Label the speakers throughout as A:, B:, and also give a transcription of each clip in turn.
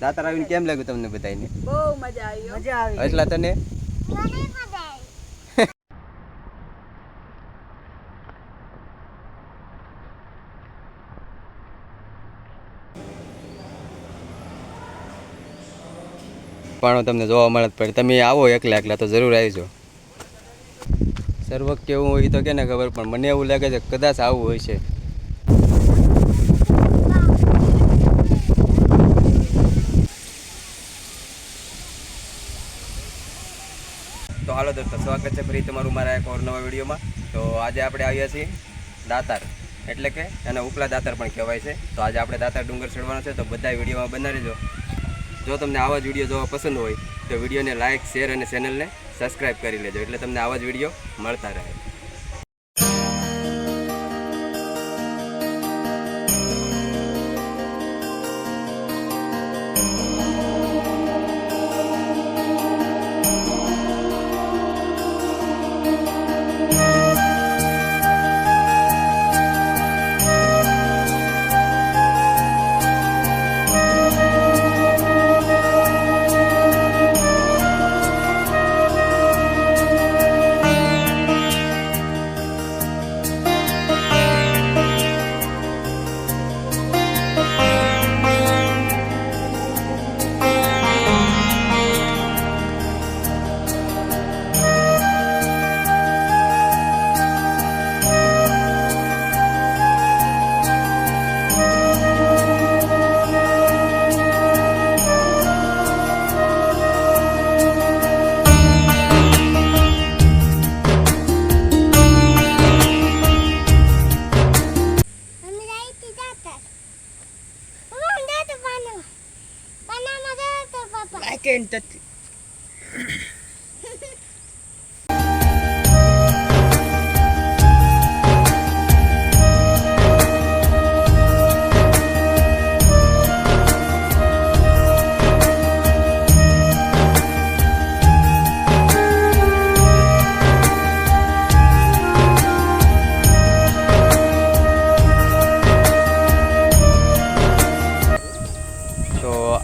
A: દાતાર આવીને કેમ લાગ્યું તમને બધાને?
B: બહુ મજા આવી.
A: એટલા તને પણ તમને જોવા મળે પડે. તમે આવો એકલા એકલા તો જરૂર આવજો. સર વખત કેવું હોય તો કેને ખબર, પણ મને એવું લાગે છે કદાચ આવું હોય છે. તો હાલો દોસ્તો, સ્વાગત છે ફરી તમારું મારા એક ઓર નવા વિડીયોમાં. તો આજે આપણે આવ્યા છીએ દાતાર, એટલે કે એને ઉપલા દાતાર પણ કહેવાય છે. તો આજે આપણે દાતાર ડુંગર ચડવાનો છે, તો બધા વિડીયોમાં બનાવી દેજો. જો તમને આવા જ વિડીયો જોવા પસંદ હોય તો વિડીયોને લાઇક, શેર અને ચેનલને સબસ્ક્રાઈબ કરી લેજો, એટલે તમને આવા જ વિડીયો મળતા રહે.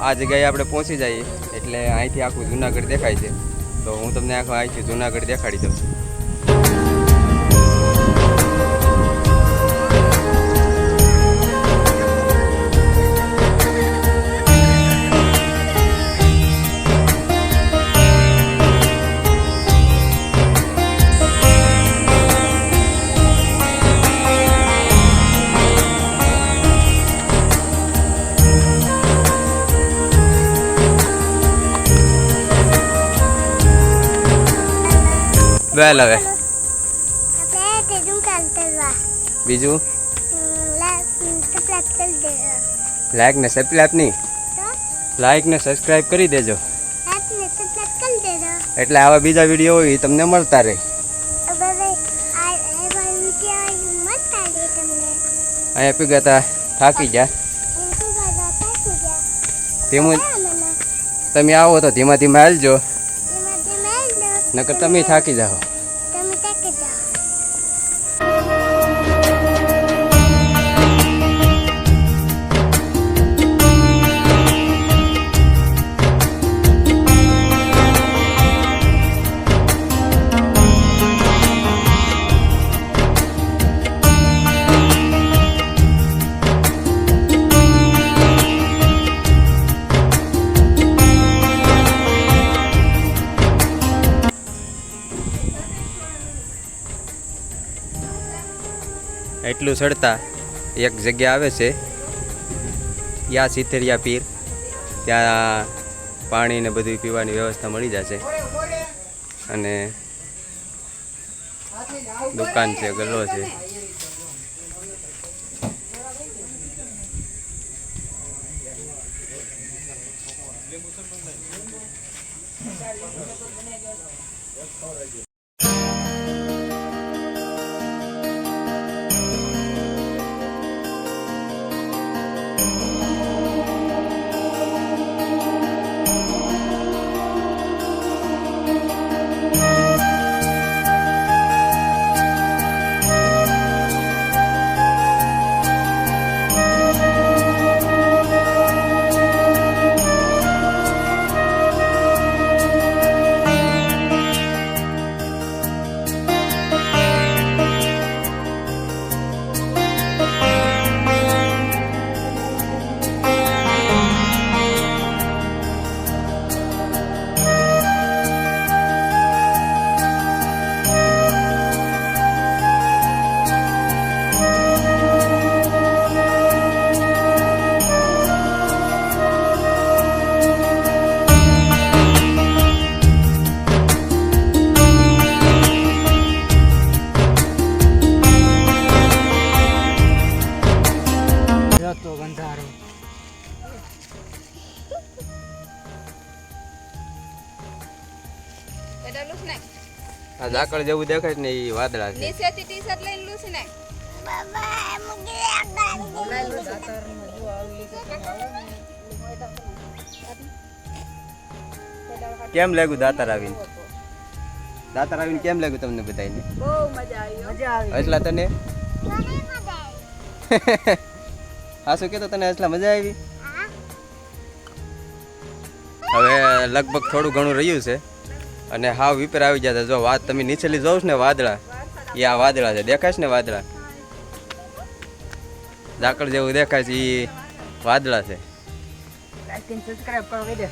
A: આ જગ્યાએ આપણે પહોંચી જઈએ એટલે અહીંથી આખું જુનાગઢ દેખાય છે. તો હું તમને આખું અહીંથી જુનાગઢ દેખાડી દઉં. વેલ હવે બીજું લાઈક ને સબસ્ક્રાઇબ નહીં, લાઈક ને સબસ્ક્રાઇબ કરી દેજો, એટલે આવા બીજા વિડીયો હોય તમને મળતા રહે. અહીંયા પીગા તા થાકી ગયા, ધીમું તમે આવો તો ધીમા ધીમા હાલજો, નકર તમે થાકી જાઓ. એટલું ચડતા એક જગ્યા આવે છે યા સિથેરિયા પીર, ત્યાં પાણી ને બધું પીવાની વ્યવસ્થા મળી જશે, અને દુકાન છે, ગલ્લો છે.
C: લૂસ નાખ.
A: આ ઝાકળ જેવું દેખાય છે ને એ વાદળા છે.
C: નીચેથી ટી-શર્ટ લઈને લૂસ નાખ.
A: કેમ લાગ્યું દાતાર આવીને? દાતાર આવીને કેમ લાગ્યું તમને બધાને?
B: બહુ મજા આવી.
A: એટલા તને હા શું કહેતો તને એટલા મજા આવી? હવે લગભગ થોડું ઘણું રહ્યું છે અને હાવ વિપર આવી જતા. જો વાત તમે નીચેલી જોઉં ને વાદળા, એ આ વાદળા છે, દેખાય છે ને વાદળા? ઝાકળ જેવું દેખાય છે એ વાદળા છે.
B: સબસ્ક્રાઇબ કરો કહી દે.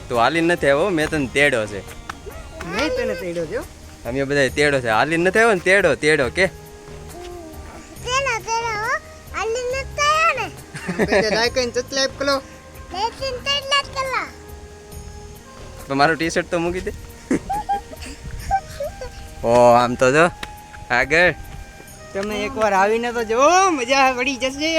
A: તું હાલીને નથી આવ્યો, મેં તને તેડો છે.
B: મેં તને તેડ્યો છો.
A: અમે બધા તેડો છે, હાલીને નથી આવ્યો ને તેડો તેડો કે
B: લાઈક અને સબસ્ક્રાઇબ કરો.
A: તો મારું ટી શર્ટ તો મૂકી દે. ઓ આમ તો જો આગળ
B: તમે એકવાર આવીને તો જો, મજા પડી જશે.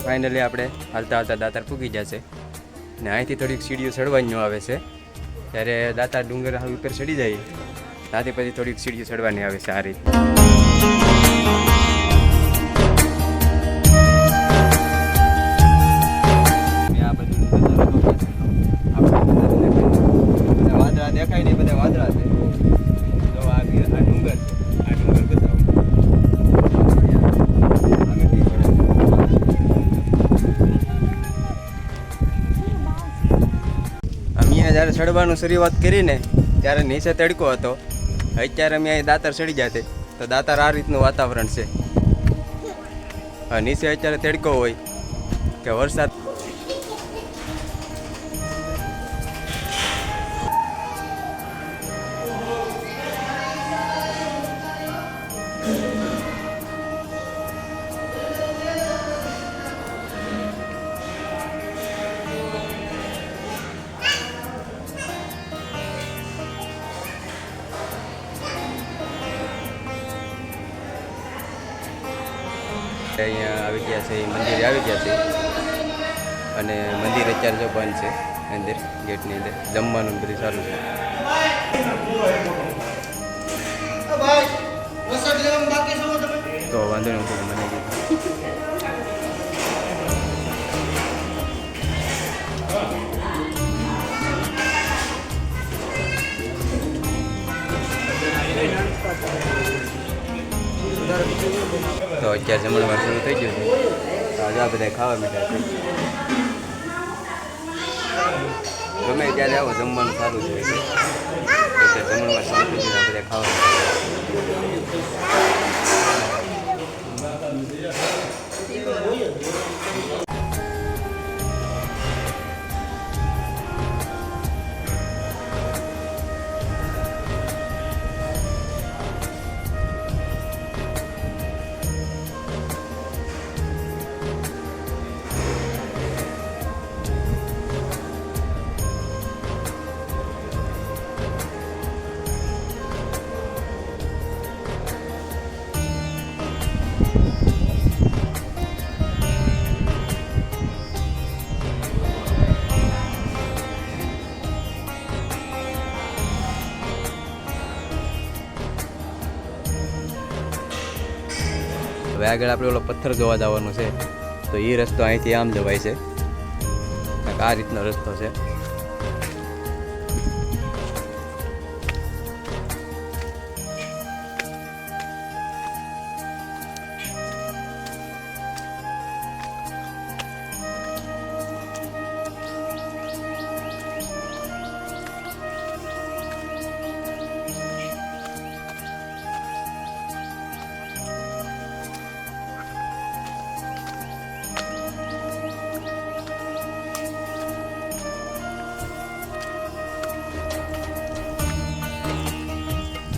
A: ફાઇનલી આપણે હાલતા હાલતા દાતાર પૂગી જશે ને અહીંથી થોડીક સીડીઓ ચડવાની આવે છે. ત્યારે દાતાર ડુંગર ઉપર ચડી જાય ત્યાંથી પછી થોડીક સીડીઓ ચડવાની આવે છે આ રીતે. આ બધું વાદળા દેખાય નહીં, બધા વાદળા છે. જો આ ડુંગર છે, આ ડુંગર બતાવો. જ્યારે ચડવાનું શરૂઆત કરીને ત્યારે નીચે તડકો હતો. અત્યારે અમે અહીં દાતાર ચડી જાતે તો દાતાર આ રીતનું વાતાવરણ છે. નીચે અત્યારે તડકો હોય કે વરસાદ. અહીંયા આવી ગયા છે, મંદિરે આવી ગયા છે અને મંદિર અત્યારે જો બંધ છે. અંદર ગેટની અંદર જમવાનું બધું સારું છે. તો વાંધો નહીં, મને તો અત્યારે જમણવાર શરૂ થઈ ગયું છે. આજે આ બધા ખાવા મીઠા છે. ગમે ત્યારે આવો જમવાનું સારું છે એટલે જમણમાં શાંતિથી બધા ખાવાનું. હવે આગળ આપણે ઓલો પથ્થર જોવા જવાનું છે તો એ રસ્તો અહીંથી આમ જવાય છે. આ રીતનો રસ્તો છે.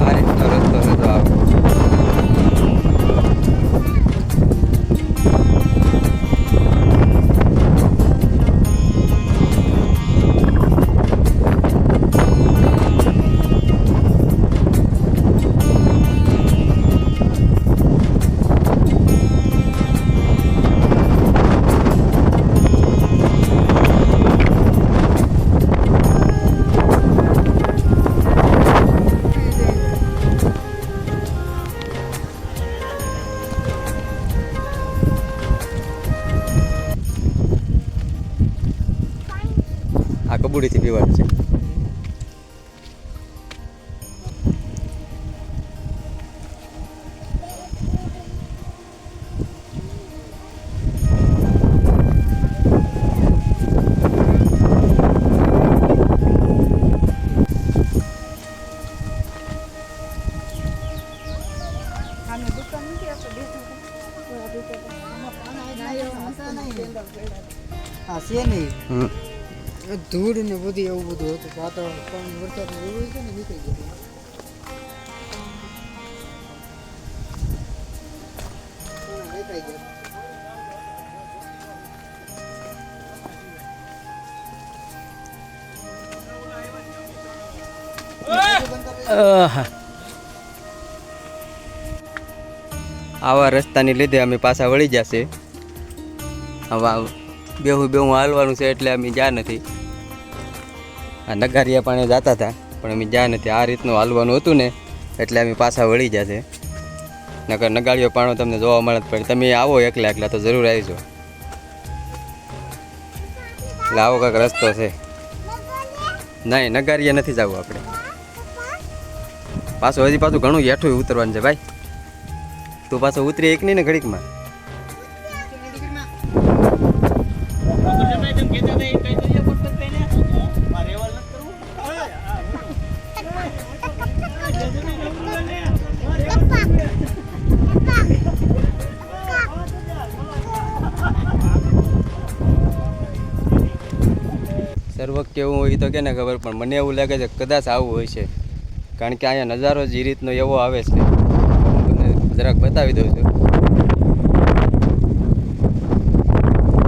A: આ રીતનો રસ્તો છે તો આવો. આ કબૂડીથી પીવાનું છે.
B: હા છે નહીં ધૂળ ને બધું એવું બધું હતું વાતાવરણ પણ વરસાદ એવું છે ને નીકળી ગયું. દેખાઈ ગયું.
A: આવા રસ્તાની લીધે અમે પાછા વળી જશે. હવે બેહું હાલવાનું છે એટલે અમે જા નથી. આ નગારિયા પાણી જતા હતા પણ અમે જા નથી. આ રીતનું હાલવાનું હતું ને એટલે અમે પાછા વળી જશે. નગર નગાડીઓ પાણો તમને જોવા મળે પણ તમે આવો એકલા એકલા તો જરૂર આવીજો. એટલે આવો કાંઈક રસ્તો છે. નહીં નગારીએ નથી જવું આપણે. પાછું ઘણું હેઠું ઉતરવાનું છે ભાઈ. તું પાછો ઉતરી એક નહીં ને ઘડીકમાં. સર્વક કેવું હોય તો કે ને ખબર પણ મને એવું લાગે છે કદાચ આવું હોય છે. કારણ કે અહીંયા નજારો જ એ રીતનો એવો આવે છે. હું તમને જરાક બતાવી દઉં છું.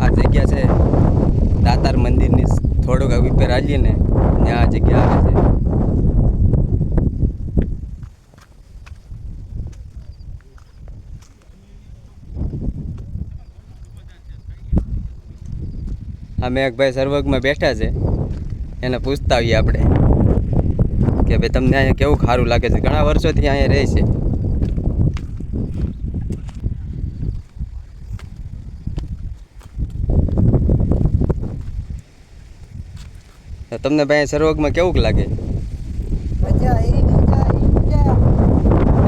A: આ જગ્યા છે દાતાર મંદિરની થોડુંક ઉપર આવીએ ને ત્યાં આ જગ્યા આવે છે. અમે એક ભાઈ સર્વગમાં બેઠા છે એને પૂછતા આવીએ આપણે કે ભાઈ તમને અહીંયા કેવું સારું લાગે છે. ઘણા વર્ષોથી અહીંયા રહે છે. તો તમને ભાઈ સર્વગમાં કેવું લાગે?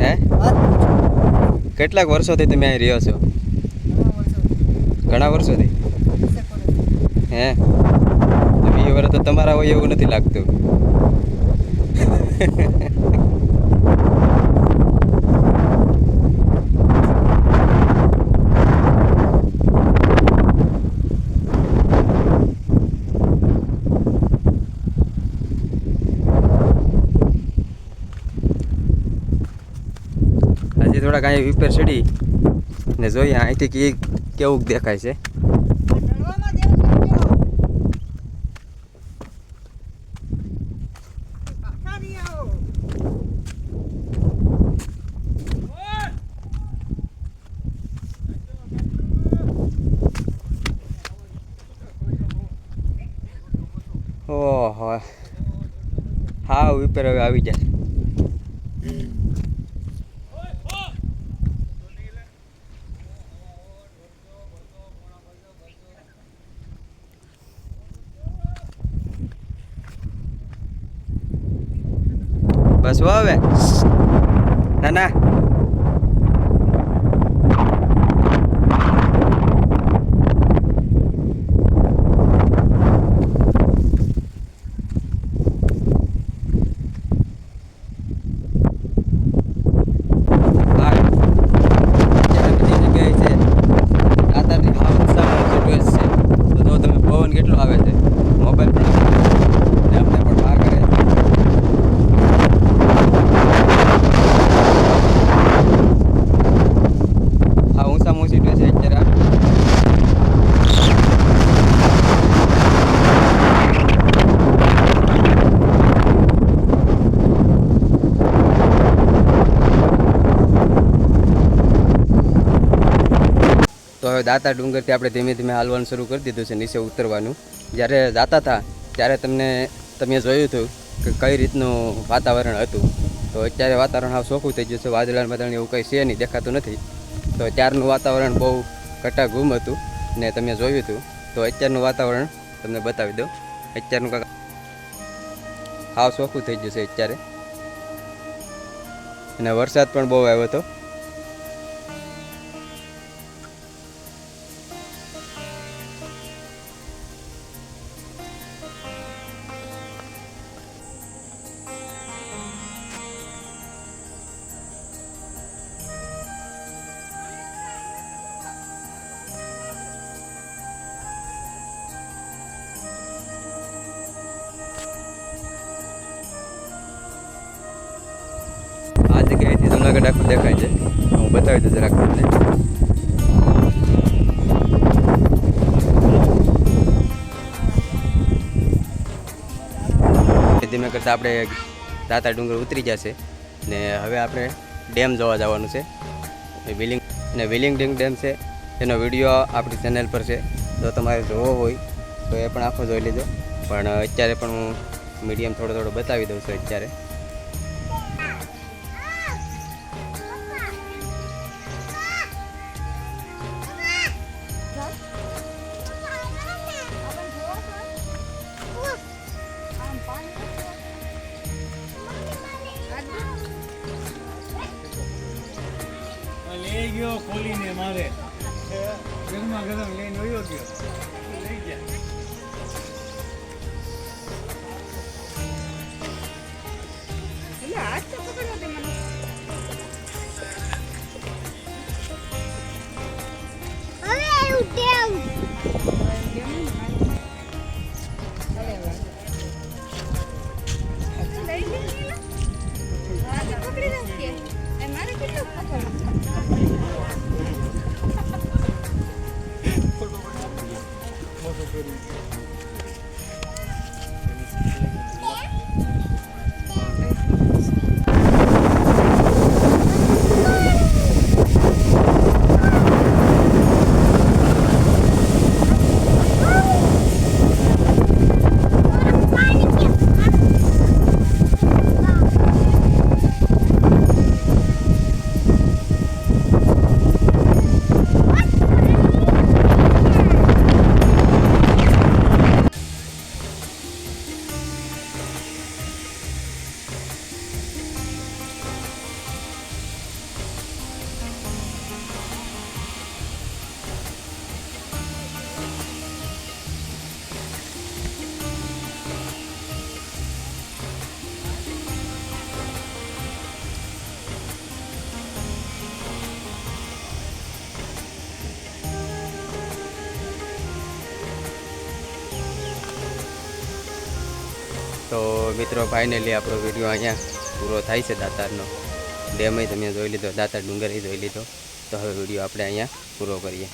A: હે કેટલાક વર્ષોથી તમે અહીં રહ્યો છો? ઘણા વર્ષોથી. હે 20 ડ્રાઈવર તો તમારા હોય એવું નથી લાગતું. હજી થોડાક અહીંયા વિપર ચડી ને જોઈએ અહીંથી કેવું દેખાય છે. ઓહો હા વિપર હવે આવી જાય. બસ હો હવે ના ના કેટલો આવે છે મોબાઈલ પણ આપણે પણ બહાર કરે હા ઊંચા ઊંચી છે અત્યારે તો હવે દાતા ડુંગરથી આપણે ધીમે ધીમે હાલવાનું શરૂ કરી દીધું છે નીચે ઉતરવાનું. જ્યારે જાતા હતા ત્યારે તમે જોયું હતું કે કઈ રીતનું વાતાવરણ હતું. તો અત્યારે વાતાવરણ હાવ ચોખ્ખું થઈ ગયું છે, વાદળાં વાદળ એવું કંઈ છે નહીં, દેખાતું નથી. તો ત્યારનું વાતાવરણ બહુ ઘટાઘૂમ હતું ને તમે જોયું હતું. તો અત્યારનું વાતાવરણ તમને બતાવી દઉં. અત્યારનું કાંક હાવ ચોખ્ખું થઈ ગયું છે અત્યારે અને વરસાદ પણ બહુ આવ્યો હતો. આ જગ્યાએથી જુનાગઢ આખું દેખાય છે. હું બતાવી દઉં જરાક તમને. ધીમે કરતાં આપણે દાતા ડુંગર ઉતરી જશે ને હવે આપણે ડેમ જોવા જવાનું છે. વિલિંગ ડેમ છે, એનો વિડીયો આપણી ચેનલ પર છે. જો તમારે જોવો હોય તો એ પણ આખો જોઈ લેજો. પણ અત્યારે પણ હું મીડિયમ થોડો બતાવી દઉં છું અત્યારે.
C: લઈ ગયો ખોલીને મારે ગરમા ગરમ લઈને વયો ગયો લઈ ગયા.
A: તો મિત્રો ફાઇનલી આપણો વિડીયો અહીંયા પૂરો થાય છે દાતારનો. ડેમય તમે જોઈ લીધો, દાતાર ડુંગર જોઈ લીધો. તો હવે વિડીયો આપણે અહીંયા પૂરો કરીએ.